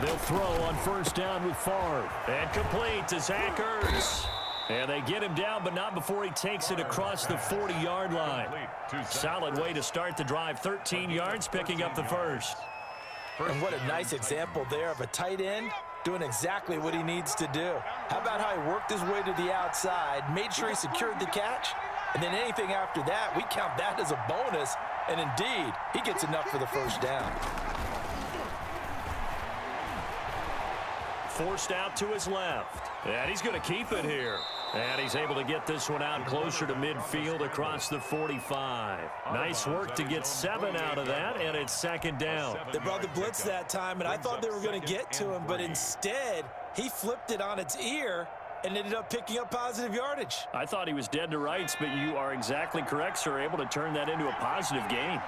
They'll throw on first down with Favre. And complete to Zach Ertz. And they get him down, but not before he takes it across the 40-yard line. Solid way to start the drive. 13 yards, picking up the first. And what a nice example there of a tight end doing exactly what he needs to do. How about how he worked his way to the outside, made sure he secured the catch, and then anything after that, we count that as a bonus. And indeed, he gets enough for the first down. Forced out to his left. And he's going to keep it here. And he's able to get this one out closer to midfield across the 45. Nice work to get 7 out of that, and it's second down. They brought the blitz that time, and I thought they were going to get to him, but instead, he flipped it on its ear and ended up picking up positive yardage. I thought he was dead to rights, but you are exactly correct, sir. Able to turn that into a positive gain.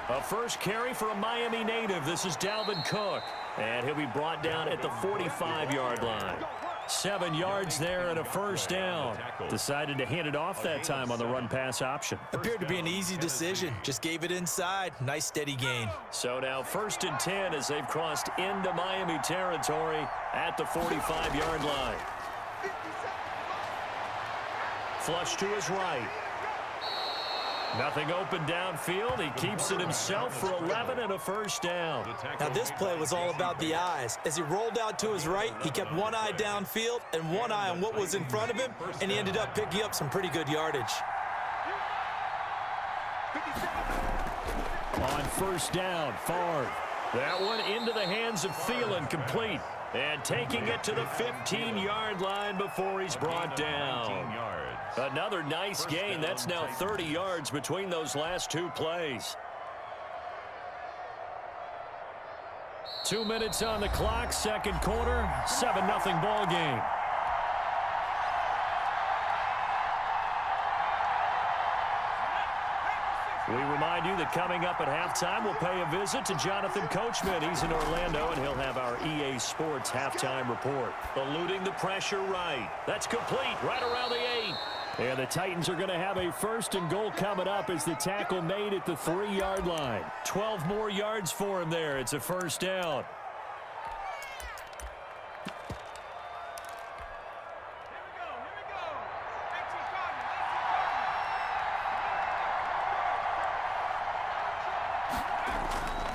A first carry for a Miami native. This is Dalvin Cook. And he'll be brought down at the 45-yard line. 7 yards there and a first down. Decided to hand it off that time on the run-pass option. Appeared to be an easy decision. Just gave it inside. Nice steady gain. So now 1st and 10 as they've crossed into Miami territory at the 45-yard line. Flush to his right. Nothing open downfield. He keeps it himself for 11 and a first down. Now this play was all about the eyes. As he rolled out to his right, he kept one eye downfield and one eye on what was in front of him, and he ended up picking up some pretty good yardage. On first down, Favre. That one into the hands of Thielen, complete. And taking it to the 15-yard line before he's brought down. Another nice gain. That's now 30 yards between those last two plays. 2 minutes on the clock, second quarter, 7-0 ball game. We remind you that coming up at halftime, we'll pay a visit to Jonathan Coachman. He's in Orlando, and he'll have our EA Sports halftime report. Eluding the pressure right. That's complete right around the 8. And the Titans are going to have a 1st and goal coming up as the tackle made at the 3-yard line. 12 more yards for him there. It's a first down.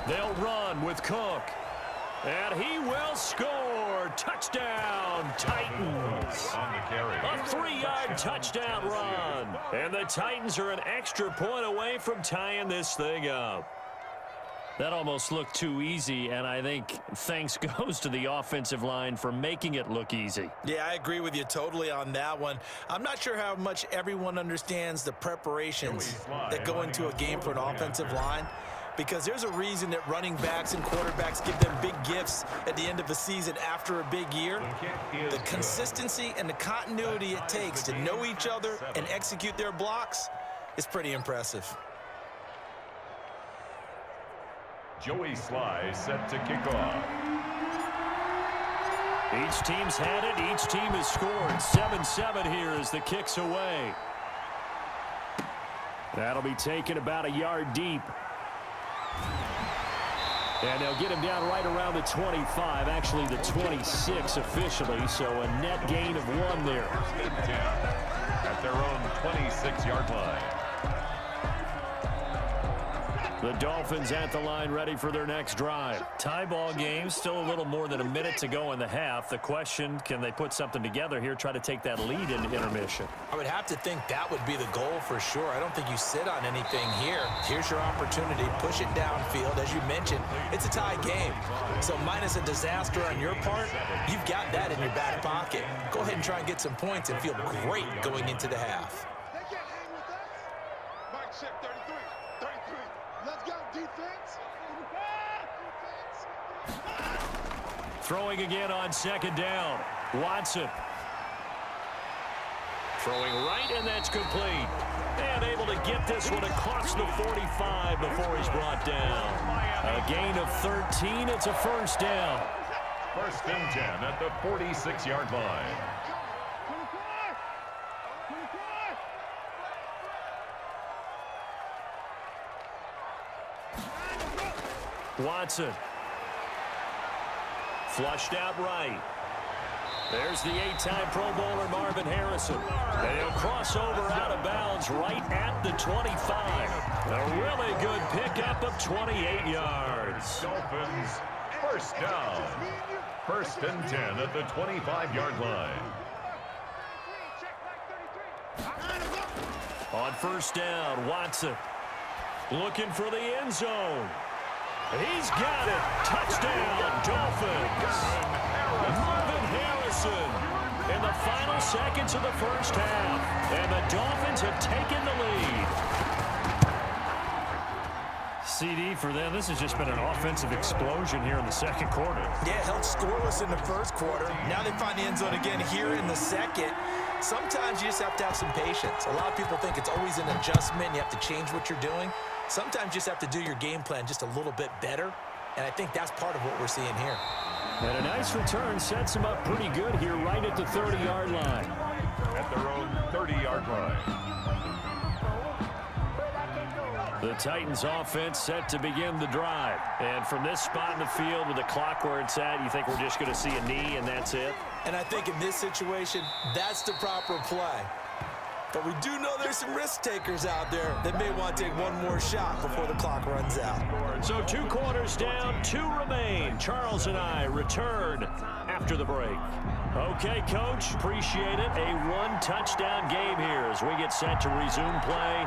They'll run with Cook. And he will score. Touchdown, Titans. A 3-yard touchdown run. And the Titans are an extra point away from tying this thing up. That almost looked too easy, and I think thanks goes to the offensive line for making it look easy. Yeah, I agree with you totally on that one. I'm not sure how much everyone understands the preparations that go into a game for an offensive line, because there's a reason that running backs and quarterbacks give them big gifts at the end of a season after a big year. The consistency and the continuity it takes to know each other and execute their blocks is pretty impressive. Joey Sly set to kick off. Each team's had it. Each team has scored. 7-7 here as the kick's away. That'll be taken about a yard deep. And they'll get him down right around the 25, actually the 26 officially, so a net gain of 1 there. At their own 26-yard line. The Dolphins at the line ready for their next drive. Tie ball game, still a little more than a minute to go in the half. The question, can they put something together here, try to take that lead into intermission? I would have to think that would be the goal for sure. I don't think you sit on anything here. Here's your opportunity. Push it downfield. As you mentioned, it's a tie game. So minus a disaster on your part, you've got that in your back pocket. Go ahead and try and get some points and feel great going into the half. Throwing again on second down. Watson. Throwing right, and that's complete. And able to get this one across the 45 before he's brought down. A gain of 13. It's a first down. 1st and 10 at the 46-yard line. Watson. Flushed out right. There's the 8-time Pro Bowler Marvin Harrison. And he'll cross over out of bounds right at the 25. A really good pickup of 28 yards. Dolphins, first down. 1st and 10 at the 25-yard line. On 1st down, Watson looking for the end zone. He's got it. Touchdown, Dolphins. Marvin Harrison in the final seconds of the first half. And the Dolphins have taken the lead. CD for them, this has just been an offensive explosion here in the second quarter. Yeah, held scoreless in the first quarter. Now they find the end zone again here in the second. Sometimes you just have to have some patience. A lot of people think it's always an adjustment. You have to change what you're doing. Sometimes you just have to do your game plan just a little bit better. And I think that's part of what we're seeing here. And a nice return sets them up pretty good here right at the 30-yard line. At their own 30-yard line. The Titans offense set to begin the drive. And from this spot in the field with the clock where it's at, you think we're just going to see a knee and that's it? And I think in this situation, that's the proper play. But we do know there's some risk takers out there that may want to take one more shot before the clock runs out. So 2 quarters down, 2 remain. Charles and I return after the break. Okay, Coach, appreciate it. A 1-touchdown game here as we get set to resume play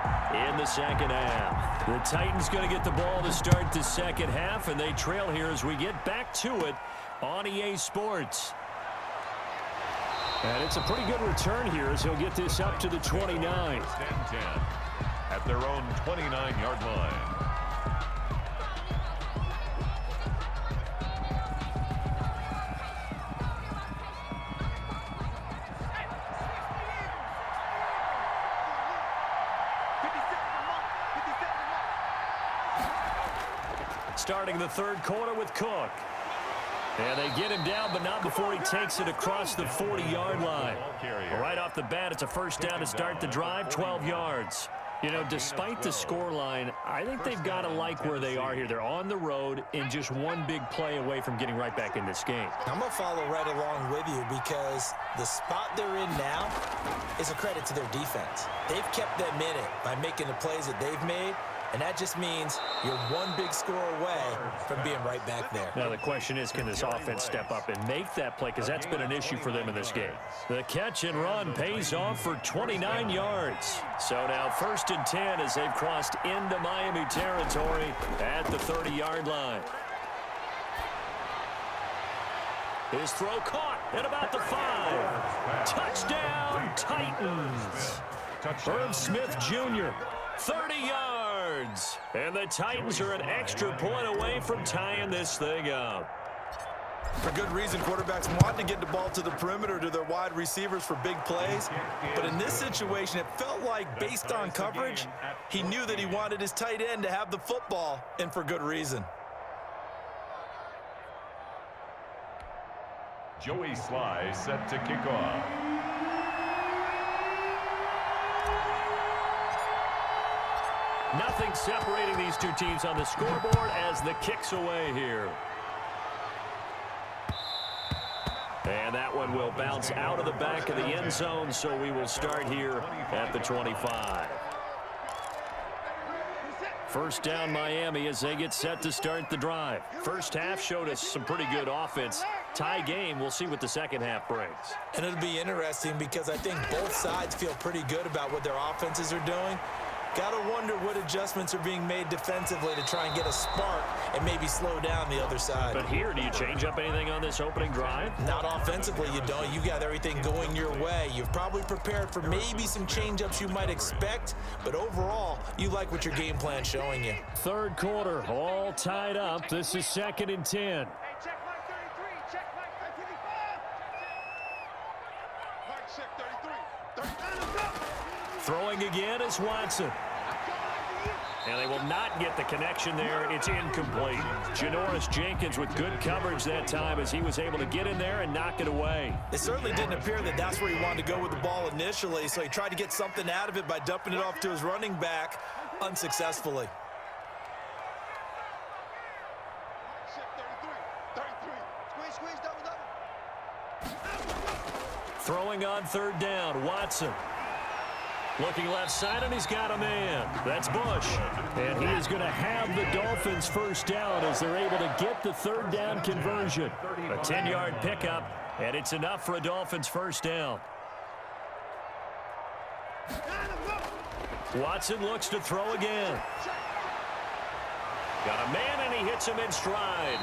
in the second half. The Titans going to get the ball to start the second half, and they trail here as we get back to it on EA Sports. And it's a pretty good return here as he'll get this up to the 29. 10-10 at their own 29-yard line. Starting the third quarter with Cook. And they get him down, but not before he takes it across the 40-yard line. Right off the bat, it's a first down to start the drive, 12 yards. You know, despite the scoreline, I think they've got to like where they are here. They're on the road and just one big play away from getting right back in this game. I'm going to follow right along with you because the spot they're in now is a credit to their defense. They've kept them in it by making the plays that they've made. And that just means you're one big score away from being right back there. Now the question is, can this offense step up and make that play? Because that's been an issue for them in this game. The catch and run pays off for 29 yards. So now 1st and 10 as they've crossed into Miami territory at the 30-yard line. His throw caught at about the 5. Touchdown, Titans. Herb Smith Jr., 30 yards. And the Titans are an extra point away from tying this thing up. For good reason, quarterbacks want to get the ball to the perimeter to their wide receivers for big plays. But in this situation, it felt like based on coverage, he knew that he wanted his tight end to have the football, and for good reason. Joey Sly set to kick off. Nothing separating these two teams on the scoreboard as the kick's away here. And that one will bounce out of the back of the end zone, so we will start here at the 25. First down Miami as they get set to start the drive. First half showed us some pretty good offense. Tie game, we'll see what the second half brings. And it'll be interesting because I think both sides feel pretty good about what their offenses are doing. Got to wonder what adjustments are being made defensively to try and get a spark and maybe slow down the other side. But here, do you change up anything on this opening drive? Not offensively, you don't. You got everything going your way. You've probably prepared for maybe some change-ups you might expect, but overall, you like what your game plan's showing you. Third quarter, all tied up. This is 2nd and 10. Check Mike 33. Check Mike 35. Mike, check 33. Throwing again is Watson. And they will not get the connection there. It's incomplete. Janoris Jenkins with good coverage that time as he was able to get in there and knock it away. It certainly didn't appear that that's where he wanted to go with the ball initially, so he tried to get something out of it by dumping it off to his running back unsuccessfully. Throwing on third down, Watson. Looking left side, and he's got a man. That's Bush. And he is going to have the Dolphins first down as they're able to get the third down conversion. A 10-yard pickup, and it's enough for a Dolphins first down. Watson looks to throw again. Got a man, and he hits him in stride.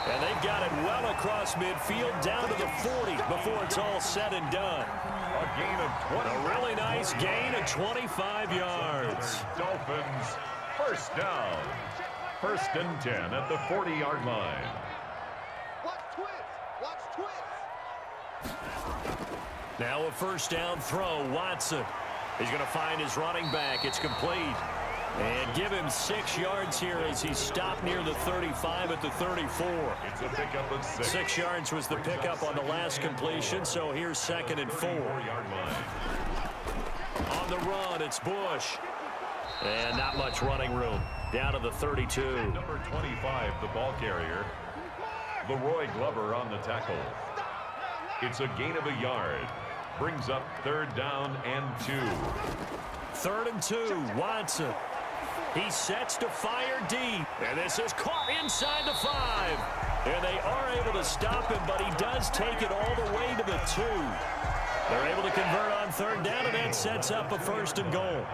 And they've got it well across midfield down to the 40 before it's all said and done. A gain of 20. A really nice gain of 25 yards. Dolphins first down. First and 10 at the 40-yard line. Watch twist. Watch twist. Now a first down throw, Watson. He's going to find his running back. It's complete. And give him 6 yards here as he's stopped near the 35 at the 34. It's a pickup of 6. 6 yards was the pickup on the last completion, so here's 2nd and 4. 4-yard line. On the run, it's Bush. And not much running room. Down to the 32. Number 25, the ball carrier. Leroy Glover on the tackle. It's a gain of a yard. Brings up 3rd down and 2. 3rd and 2, Watson. He sets to fire deep. And this is caught inside the 5. And they are able to stop him, but he does take it all the way to the 2. They're able to convert on 3rd down, and that sets up a 1st and goal.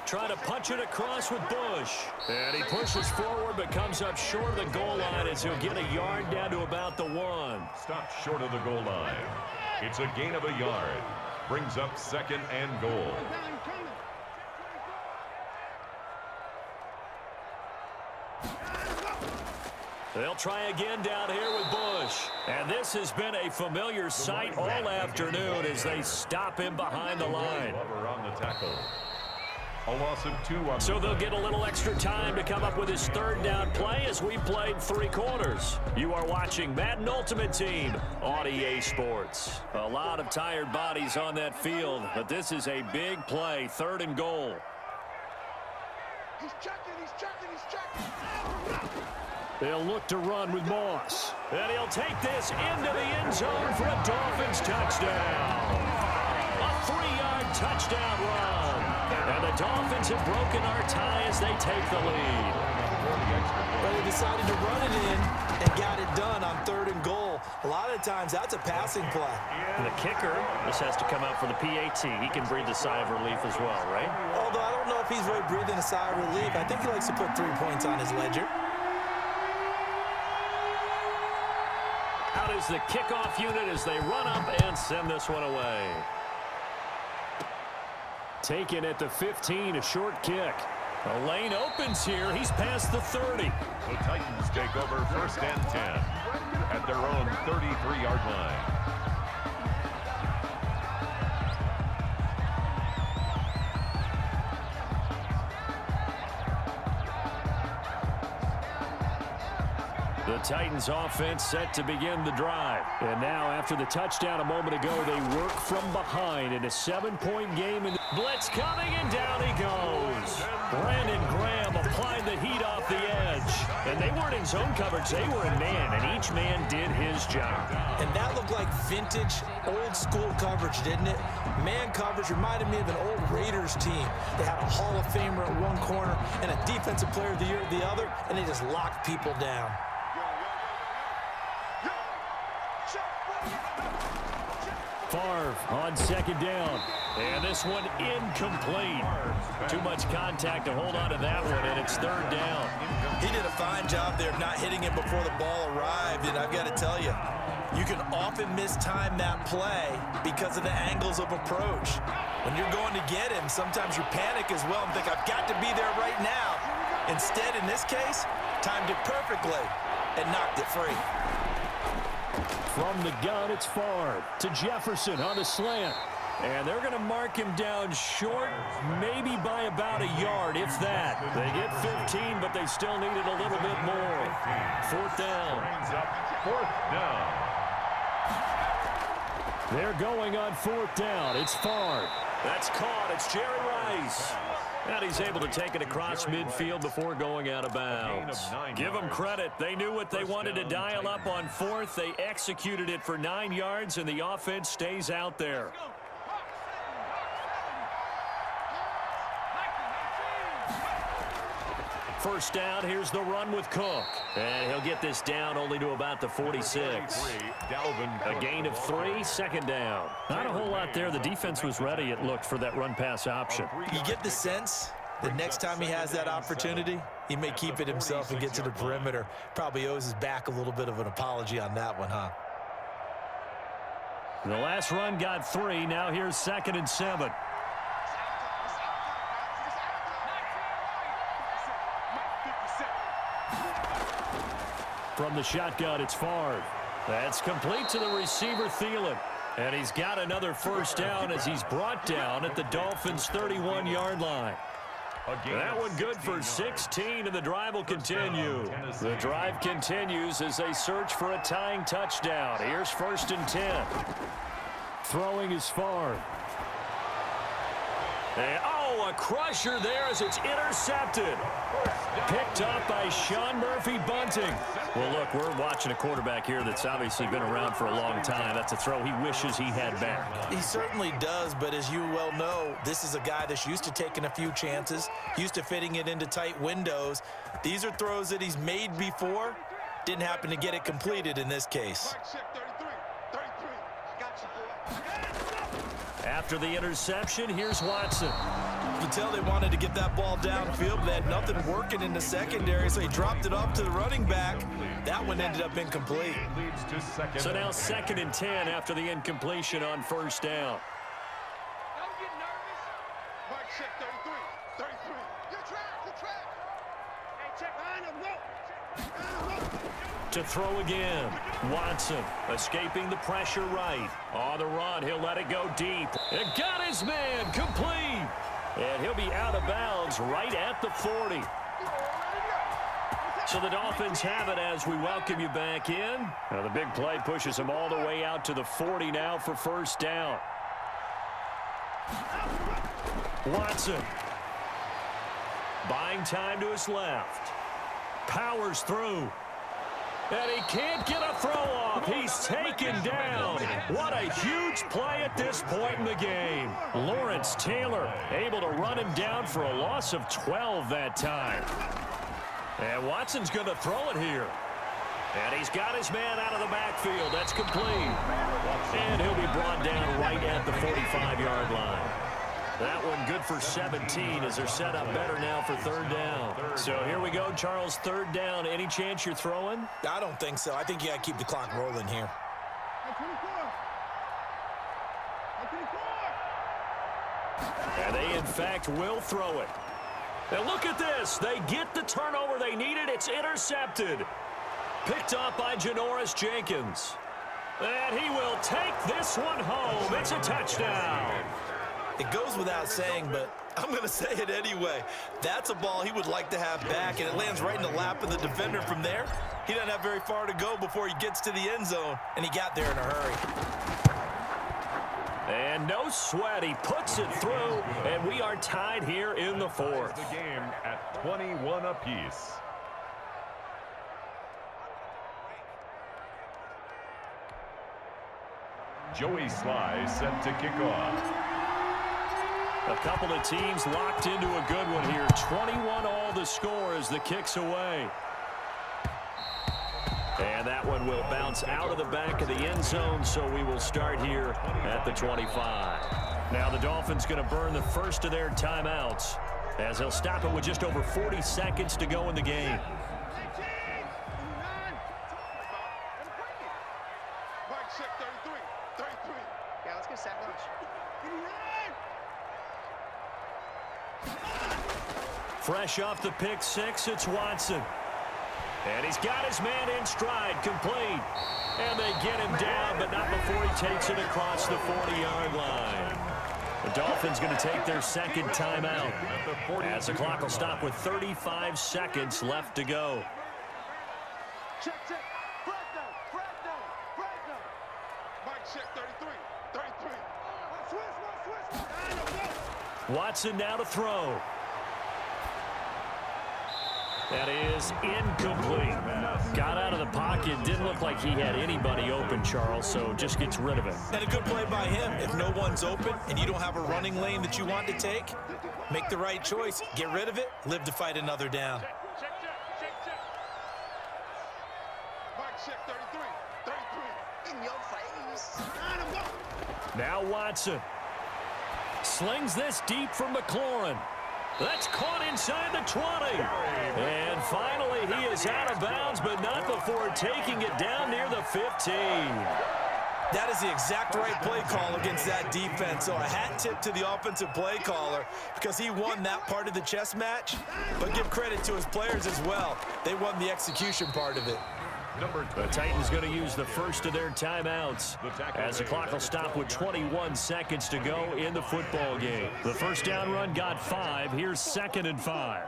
Trying to punch it across with Bush. And he pushes forward but comes up short of the goal line as he'll get a yard down to about the 1. Stopped short of the goal line. It's a gain of a yard. Brings up 2nd and goal. They'll try again down here with Bush. And this has been a familiar sight all afternoon as they stop him behind the line. Glover on the tackle. A loss of 2 on So they'll get a little extra time to come up with his 3rd down play as we played 3 quarters. You are watching Madden Ultimate Team on EA Sports. A lot of tired bodies on that field, but this is a big play, 3rd and goal. He's checking. He's checking. He's checking. They'll look to run with Moss. And he'll take this into the end zone for a Dolphins touchdown. A 3-yard touchdown run. And the Dolphins have broken our tie as they take the lead. But they decided to run it in and got it done on 3rd and goal. A lot of times that's a passing play. And the kicker, this has to come out for the PAT. He can breathe a sigh of relief as well, right? Although I don't know if he's really breathing a sigh of relief. I think he likes to put 3 points on his ledger. Out is the kickoff unit as they run up and send this one away. Taken at the 15, a short kick. A lane opens here. He's past the 30. The Titans take over 1st and 10 at their own 33-yard line. The Titans offense set to begin the drive. And now after the touchdown a moment ago, they work from behind in a 7-point game. And blitz coming, and down he goes. Brandon Graham applied the heat off the edge. And they weren't in zone coverage, they were in man, and each man did his job. And that looked like vintage, old-school coverage, didn't it? Man coverage reminded me of an old Raiders team. They had a Hall of Famer at one corner and a Defensive Player of the Year at the other, and they just locked people down. Favre on 2nd down. And this one incomplete. Too much contact to hold on to that one, and it's 3rd down. He did a fine job there of not hitting it before the ball arrived, and I've got to tell you, you can often mistime that play because of the angles of approach. When you're going to get him, sometimes you panic as well and think, I've got to be there right now. Instead, in this case, timed it perfectly and knocked it free. From the gun, it's Favre to Jefferson on the slant. And they're going to mark him down short, maybe by about a yard, if that. They get 15, but they still needed a little bit more. 4th down. Brings up 4th down. They're going on 4th down. It's Favre. That's caught. It's Jerry Rice. And he's able to take it across midfield before going out of bounds. Give them credit. They knew what they wanted to dial up on fourth. They executed it for 9 yards, and the offense stays out there. First down, here's the run with Cook. And he'll get this down only to about the 46. A gain of 3, second down. Not a whole lot there. The defense was ready, it looked, for that run-pass option. You get the sense that next time he has that opportunity, he may keep it himself and get to the perimeter. Probably owes his back a little bit of an apology on that one, huh? The last run got 3. Now here's 2nd and 7. From the shotgun, it's Favre. That's complete to the receiver, Thielen. And he's got another first down as he's brought down at the Dolphins' 31-yard line. That one good for 16, and the drive will continue. The drive continues as they search for a tying touchdown. Here's 1st and 10. Throwing is Favre. And, a crusher there as it's intercepted. Picked up by Sean Murphy-Bunting. Well, look, we're watching a quarterback here that's obviously been around for a long time. That's a throw he wishes he had back. He certainly does, but as you well know, this is a guy that's used to taking a few chances, used to fitting it into tight windows. These are throws that he's made before. Didn't happen to get it completed in this case. After the interception, here's Watson. You can tell they wanted to get that ball downfield, but they had nothing working in the secondary, so he dropped it off to the running back. That one ended up incomplete. So now 2nd and 10 after the incompletion on first down. Don't get nervous. Mike, check 33. 33. Good track. Good track. Hey, check behind him. Look. To throw again. Watson escaping the pressure right. On the run, he'll let it go deep. It got his man complete. And he'll be out of bounds right at the 40. So the Dolphins have it as we welcome you back in. Now the big play pushes him all the way out to the 40 now for first down. Watson. Buying time to his left. Powers through. And he can't get a throw off. He's taken down. What a huge play at this point in the game. Lawrence Taylor able to run him down for a loss of 12 that time. And Watson's going to throw it here. And he's got his man out of the backfield. That's complete. And he'll be brought down right at the 45-yard line. That one good for 17 as they're set up better now for third down. So here we go, Charles, third down. Any chance you're throwing? I don't think so. I think you got to keep the clock rolling here. And they, in fact, will throw it. And look at this. They get the turnover they needed. It's intercepted. Picked up by Janoris Jenkins. And he will take this one home. It's a touchdown. It goes without saying, but I'm going to say it anyway. That's a ball he would like to have back, and it lands right in the lap of the defender from there. He doesn't have very far to go before he gets to the end zone, and he got there in a hurry. And no sweat. He puts it through, and we are tied here in the fourth. The game at 21 apiece. Joey Sly set to kick off. A couple of teams locked into a good one here. 21 all the score as the kick's away. And that one will bounce out of the back of the end zone, so we will start here at the 25. Now the Dolphins going to burn the first of their timeouts as they'll stop it with just over 40 seconds to go in the game. Fresh off the pick six, it's Watson. And he's got his man in stride, complete. And they get him down, but not before he takes it across the 40-yard line. The Dolphins going to take their second timeout as the clock will stop with 35 seconds left to go. Check. Mike, check 33. Watson now to throw. That is incomplete. Got out of the pocket. Didn't look like he had anybody open, Charles, so just gets rid of it. And a good play by him. If no one's open and you don't have a running lane that you want to take, make the right choice. Get rid of it. Live to fight another down. Check. Mike, check 33. 33. In your face. Now Watson slings this deep from McLaurin. That's caught inside the 20. And finally, he is out of bounds, but not before taking it down near the 15. That is the exact right play call against that defense. So a hat tip to the offensive play caller because he won that part of the chess match. But give credit to his players as well. They won the execution part of it. The Titans going to use the first of their timeouts as the clock will stop with 21 seconds to go in the football game. The first down run got 5. Here's 2nd and 5.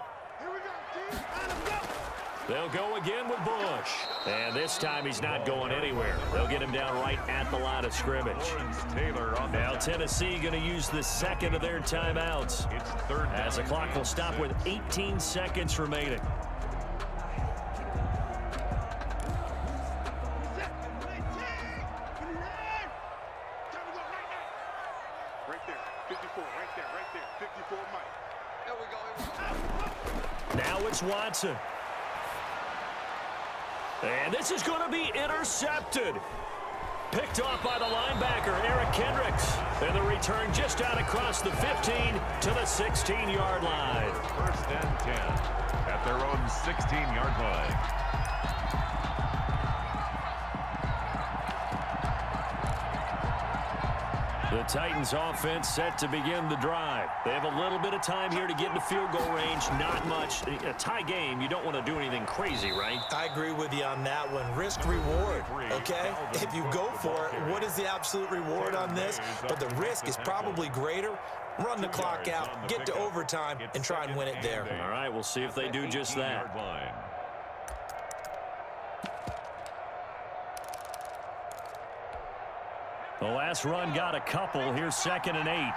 They'll go again with Bush. And this time he's not going anywhere. They'll get him down right at the line of scrimmage. Now Tennessee going to use the second of their timeouts as the clock will stop with 18 seconds remaining. Now it's Watson. And this is going to be intercepted. Picked off by the linebacker, Eric Kendricks. And the return just out across the 15 to the 16-yard line. 1st and 10 at their own 16-yard line. The Titans offense set to begin the drive. They have a little bit of time here to get into field goal range. Not much. A tie game, you don't want to do anything crazy, right? I agree with you on that one. Risk reward, okay? If you go for it, what is the absolute reward on this? But the risk is probably greater. Run the clock out, get to overtime, and try and win it there. All right, we'll see if they do just that. The last run got a couple. Here's 2nd and 8.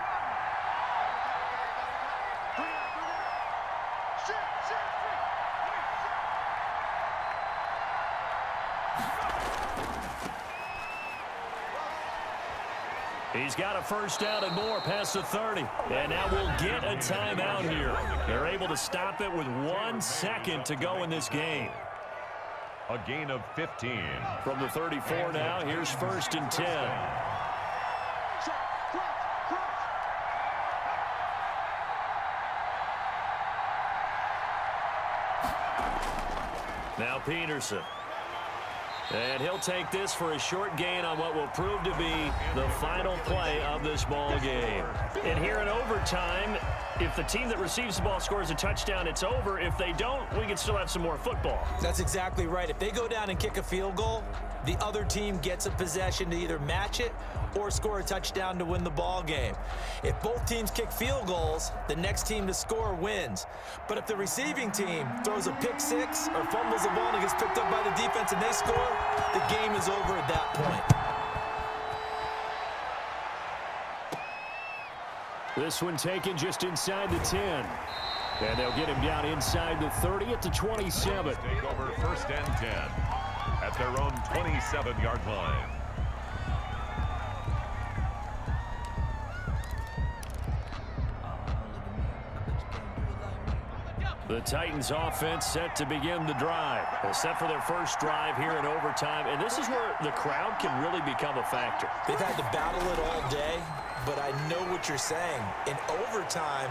He's got a first down and more past the 30. And now we'll get a timeout here. They're able to stop it with 1 second to go in this game. A gain of 15. From the 34 now, here's 1st and 10. Now Peterson. And he'll take this for a short gain on what will prove to be the final play of this ball game. And here in overtime, if the team that receives the ball scores a touchdown, it's over. If they don't, we can still have some more football. That's exactly right. If they go down and kick a field goal, the other team gets a possession to either match it or score a touchdown to win the ball game. If both teams kick field goals, the next team to score wins. But if the receiving team throws a pick six or fumbles the ball and it gets picked up by the defense and they score, the game is over at that point. This one taken just inside the 10. And they'll get him down inside the 30 at the 27. Take over 1st and 10 at their own 27-yard line. The Titans offense set to begin the drive. Set for their first drive here in overtime. And this is where the crowd can really become a factor. They've had to battle it all day, but I know what you're saying. In overtime,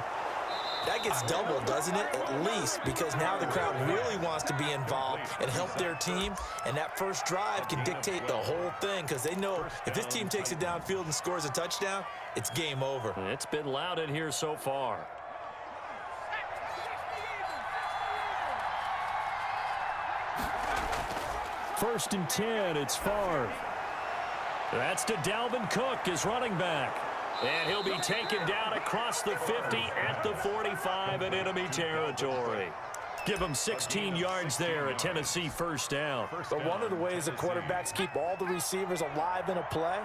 that gets doubled, doesn't it? At least, because now the crowd really wants to be involved and help their team. And that first drive can dictate the whole thing because they know if this team takes it downfield and scores a touchdown, it's game over. It's been loud in here so far. First and 10, it's Favre. That's to Dalvin Cook, his running back. And he'll be taken down across the 50 at the 45 in enemy territory. Give him 16 yards there, a Tennessee first down. But one of the ways the quarterbacks keep all the receivers alive in a play,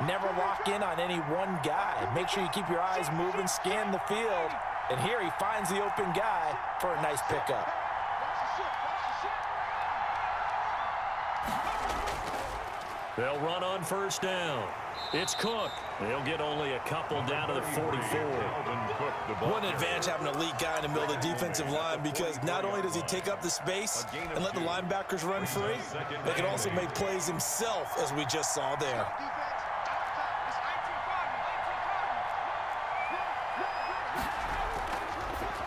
never lock in on any one guy. Make sure you keep your eyes moving, scan the field. And here he finds the open guy for a nice pickup. They'll run on first down. It's Cook. They'll get only a couple down to the 44. One advantage having an elite guy in the middle of the defensive line, because not only does he take up the space and let the linebackers run free, they can also make plays himself, as we just saw there.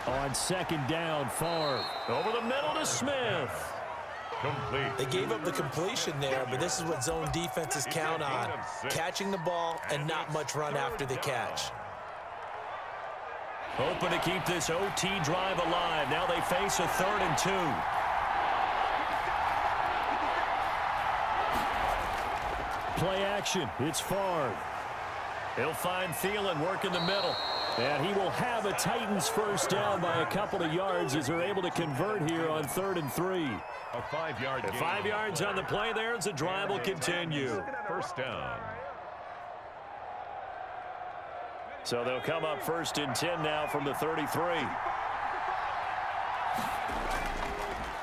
On second down, Favre. Over the middle to Smith. Complete. They gave up the completion there, but this is what zone defenses count on: catching the ball and not much run after the catch. Hoping to keep this OT drive alive. Now they face a 3rd and 2. Play action. It's Favre. He'll find Thielen work in the middle. And he will have a Titans first down by a couple of yards as they're able to convert here on 3rd and 3. A 5-yard gain. 5 yards on the play there as the drive will continue. First down. So they'll come up 1st and 10 now from the 33.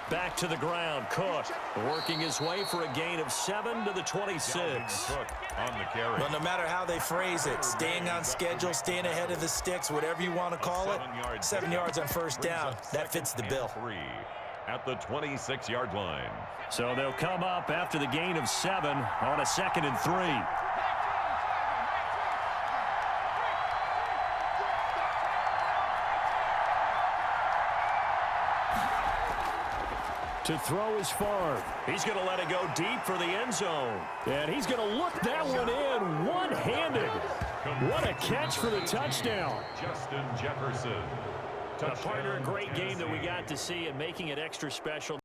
Back to the ground. Cook working his way for a gain of 7 to the 26. Cook on the carry. But no matter how they phrase it, staying on schedule, staying ahead of the sticks, whatever you want to call it, 7 yards on first down, that fits the bill. 3 at the 26-yard line. So they'll come up after the gain of 7 on a 2nd and 3. To throw is Favre. He's going to let it go deep for the end zone. And he's going to look that one in one-handed. What a catch for the touchdown. Justin Jefferson. A partner, a great game that we got to see, and making it extra special.